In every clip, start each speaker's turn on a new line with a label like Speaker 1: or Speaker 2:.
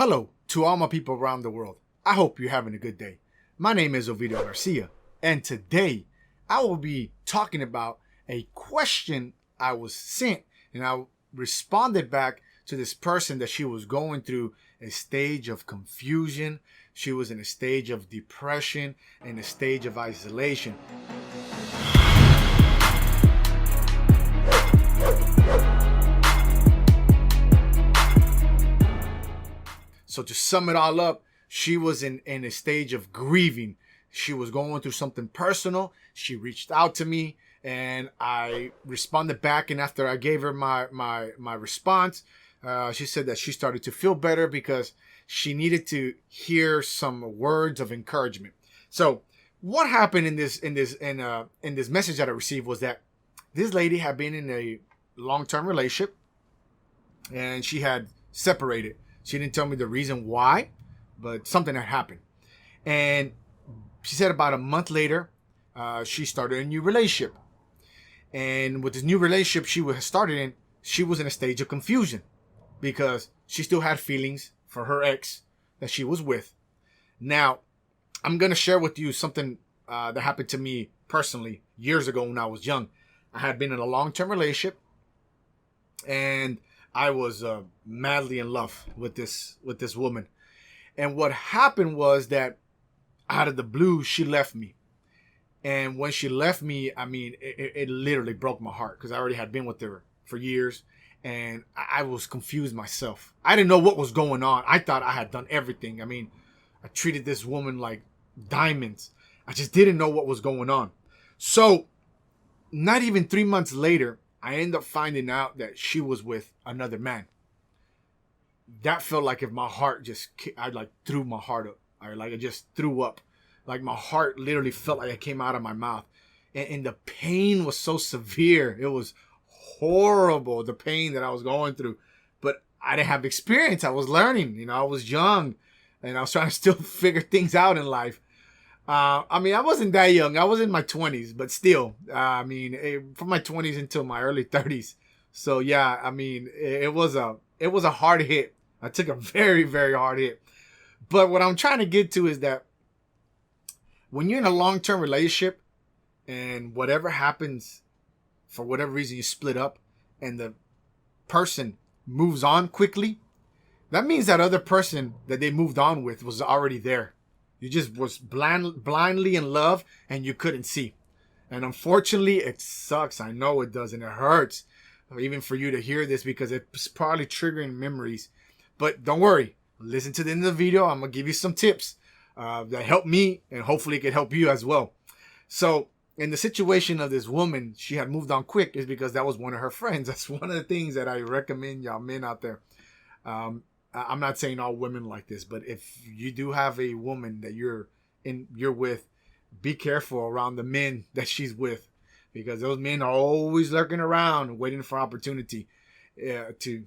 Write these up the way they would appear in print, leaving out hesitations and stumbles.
Speaker 1: Hello to all my people around the world. I hope you're having a good day. My name is Ovidio Garcia, and today I will be talking about a question I was sent, and I responded back to this person that she was going through a stage of confusion. She was in a stage of depression and a stage of isolation. So to sum it all up, she was in a stage of grieving. She was going through something personal. She reached out to me and I responded back. And after I gave her my response, she said that she started to feel better because she needed to hear some words of encouragement. So what happened in this message that I received was that this lady had been in a long-term relationship and she had separated. She didn't tell me the reason why, but something had happened. And she said about a month later, she started a new relationship. And with this new relationship she was started in, she was in a stage of confusion because she still had feelings for her ex that she was with. Now, I'm going to share with you something that happened to me personally years ago when I was young. I had been in a long-term relationship and I was madly in love with this woman. And what happened was that out of the blue, she left me. And when she left me, I mean, it literally broke my heart because I already had been with her for years. And I was confused myself. I didn't know what was going on. I thought I had done everything. I mean, I treated this woman like diamonds. I just didn't know what was going on. So not even 3 months later, I ended up finding out that she was with another man. That felt like if my heart I like threw my heart up. I just threw up. Like my heart literally felt like it came out of my mouth. And the pain was so severe. It was horrible, the pain that I was going through. But I didn't have experience. I was learning. I was young. And I was trying to still figure things out in life. I mean, I wasn't that young. I was in my 20s, but still, from my 20s until my early 30s. So yeah, I mean, it was a hard hit. I took a very, very hard hit. But what I'm trying to get to is that when you're in a long-term relationship and whatever happens, for whatever reason you split up and the person moves on quickly, that means that other person that they moved on with was already there. You just was blindly in love and you couldn't see. And unfortunately, it sucks. I know it does. And it hurts even for you to hear this because it's probably triggering memories. But don't worry. Listen to the end of the video. I'm going to give you some tips that help me and hopefully it could help you as well. So in the situation of this woman, she had moved on quick is because that was one of her friends. That's one of the things that I recommend y'all men out there. I'm not saying all women like this, but if you do have a woman that you're with, be careful around the men that she's with, because those men are always lurking around, waiting for opportunity to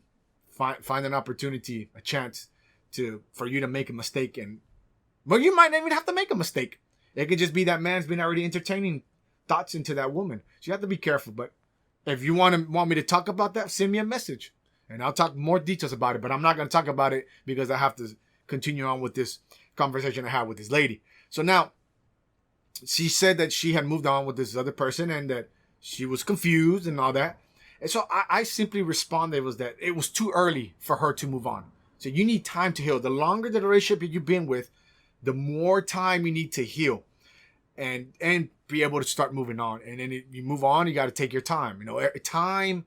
Speaker 1: find an opportunity, a chance for you to make a mistake. But you might not even have to make a mistake. It could just be that man's been already entertaining thoughts into that woman. So you have to be careful. But if you want me to talk about that, send me a message. And I'll talk more details about it, but I'm not going to talk about it because I have to continue on with this conversation I had with this lady. So now, she said that she had moved on with this other person and that she was confused and all that. And so I simply responded was that it was too early for her to move on. So you need time to heal. The longer the relationship you've been with, the more time you need to heal and be able to start moving on. And then you move on, you got to take your time. Time,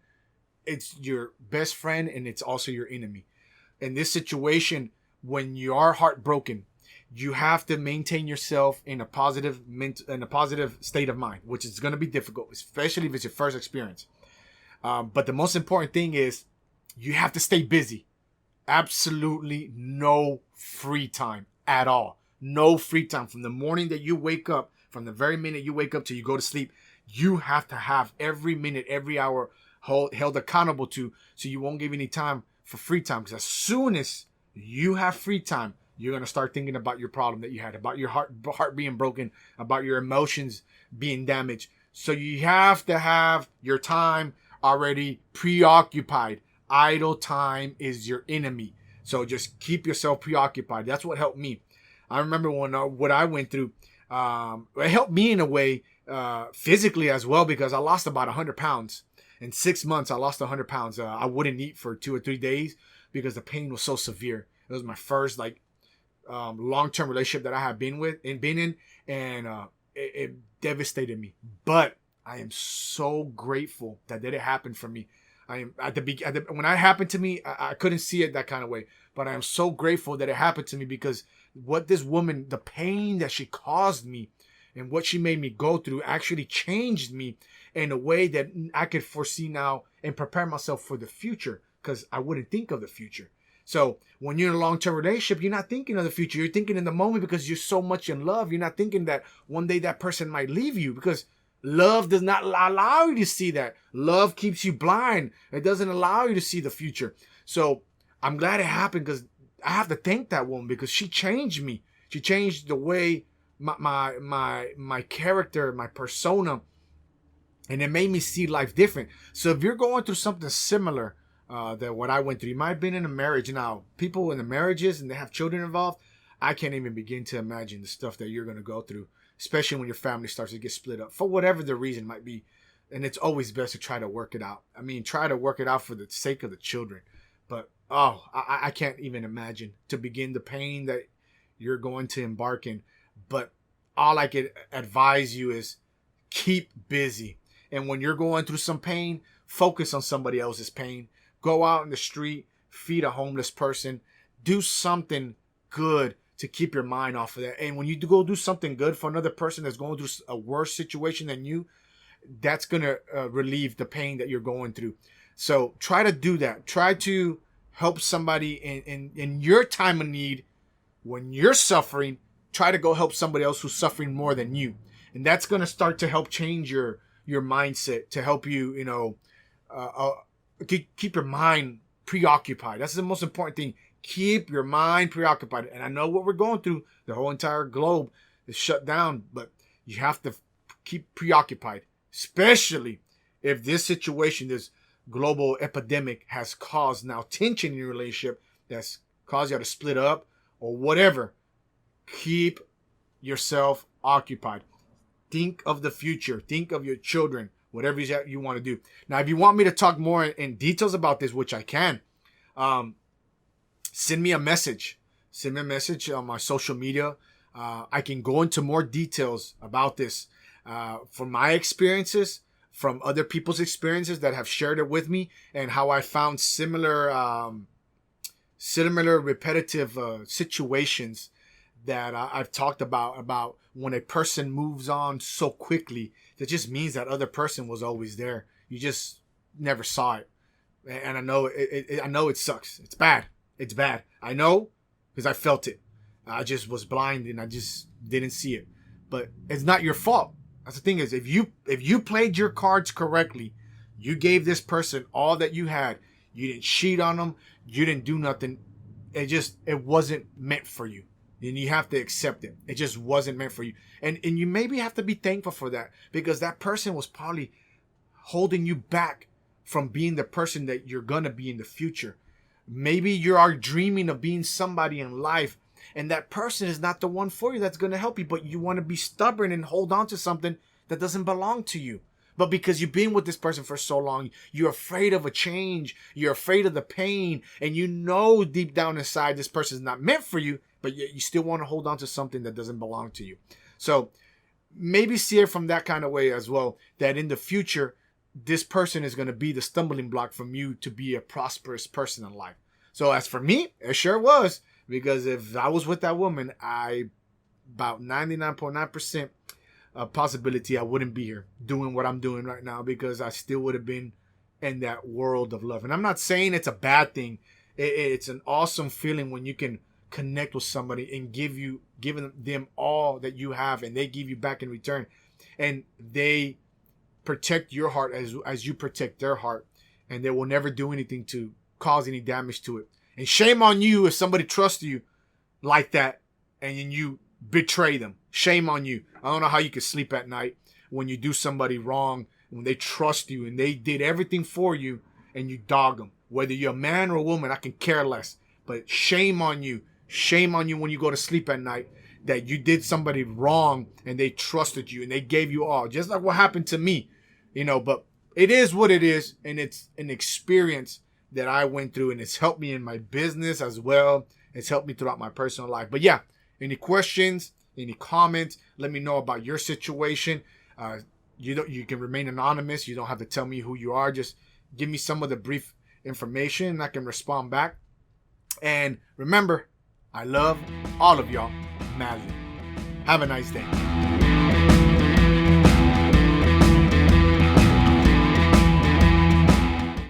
Speaker 1: it's your best friend and it's also your enemy. In this situation, when you are heartbroken, you have to maintain yourself in a positive state of mind, which is going to be difficult, especially if it's your first experience. But the most important thing is you have to stay busy. Absolutely no free time at all. No free time. From the morning that you wake up, from the very minute you wake up till you go to sleep, you have to have every minute, every hour held accountable to, so you won't give any time for free time. Because as soon as you have free time, you're going to start thinking about your problem that you had, about your heart being broken, about your emotions being damaged. So you have to have your time already preoccupied. Idle time is your enemy. So just keep yourself preoccupied. That's what helped me. I remember when what I went through. It helped me in a way physically as well, because I lost about 100 pounds. In 6 months, I lost 100 pounds. I wouldn't eat for 2 or 3 days because the pain was so severe. It was my first long-term relationship that I had been in, and it devastated me. But I am so grateful that it happened for me. I am when it happened to me, I couldn't see it that kind of way. But I am so grateful that it happened to me, because what this woman, the pain that she caused me and what she made me go through actually changed me in a way that I could foresee now and prepare myself for the future, because I wouldn't think of the future. So when you're in a long-term relationship, you're not thinking of the future. You're thinking in the moment because you're so much in love. You're not thinking that one day that person might leave you, because love does not allow you to see that. Love keeps you blind. It doesn't allow you to see the future. So I'm glad it happened, because I have to thank that woman, because she changed me. She changed the way my character, my persona, and it made me see life different. So if you're going through something similar than what I went through, you might have been in a marriage. Now, people in the marriages and they have children involved, I can't even begin to imagine the stuff that you're going to go through, especially when your family starts to get split up for whatever the reason might be. And it's always best to try to work it out. I mean, try to work it out for the sake of the children. But, I can't even imagine to begin the pain that you're going to embark in. But all I could advise you is keep busy. And when you're going through some pain, focus on somebody else's pain. Go out in the street, feed a homeless person, do something good to keep your mind off of that. And when you go do something good for another person that's going through a worse situation than you, that's going to relieve the pain that you're going through. So try to do that. Try to help somebody in your time of need. When you're suffering, try to go help somebody else who's suffering more than you. And that's going to start to help change your mindset, to help you, keep your mind preoccupied. That's the most important thing. Keep your mind preoccupied. And I know what we're going through. The whole entire globe is shut down, but you have to keep preoccupied, especially if this situation, this global epidemic, has caused now tension in your relationship, that's caused you to split up or whatever. Keep yourself occupied. Think of the future. Think of your children, whatever you want to do. Now, if you want me to talk more in details about this, which I can, send me a message. Send me a message on my social media. I can go into more details about this from my experiences, from other people's experiences that have shared it with me, and how I found similar repetitive situations that I've talked about when a person moves on so quickly. That just means that other person was always there. You just never saw it. And I know I know it sucks. It's bad. It's bad. I know, because I felt it. I just was blind and I just didn't see it. But it's not your fault. That's the thing is, if you played your cards correctly, you gave this person all that you had. You didn't cheat on them. You didn't do nothing. It wasn't meant for you. And you have to accept it. It just wasn't meant for you. And you maybe have to be thankful for that, because that person was probably holding you back from being the person that you're going to be in the future. Maybe you are dreaming of being somebody in life, and that person is not the one for you that's going to help you, but you want to be stubborn and hold on to something that doesn't belong to you. But because you've been with this person for so long, you're afraid of a change, you're afraid of the pain, and you know deep down inside this person is not meant for you, but you still want to hold on to something that doesn't belong to you. So maybe see it from that kind of way as well, that in the future, this person is going to be the stumbling block from you to be a prosperous person in life. So as for me, it sure was, because if I was with that woman, about 99.9% possibility I wouldn't be here doing what I'm doing right now, because I still would have been in that world of love. And I'm not saying it's a bad thing. It's an awesome feeling when you can connect with somebody and giving them all that you have, and they give you back in return, and they protect your heart as you protect their heart, and they will never do anything to cause any damage to it. And shame on you if somebody trusts you like that and then you betray them. Shame on you. I don't know how you can sleep at night when you do somebody wrong, when they trust you and they did everything for you and you dog them. Whether you're a man or a woman, I can care less. But shame on you. Shame on you when you go to sleep at night that you did somebody wrong and they trusted you and they gave you all. Just like what happened to me, but it is what it is. And it's an experience that I went through, and it's helped me in my business as well. It's helped me throughout my personal life. But yeah, any questions, any comments, let me know about your situation. You can remain anonymous. You don't have to tell me who you are. Just give me some of the brief information and I can respond back. And remember, I love all of y'all madly. Have a nice day.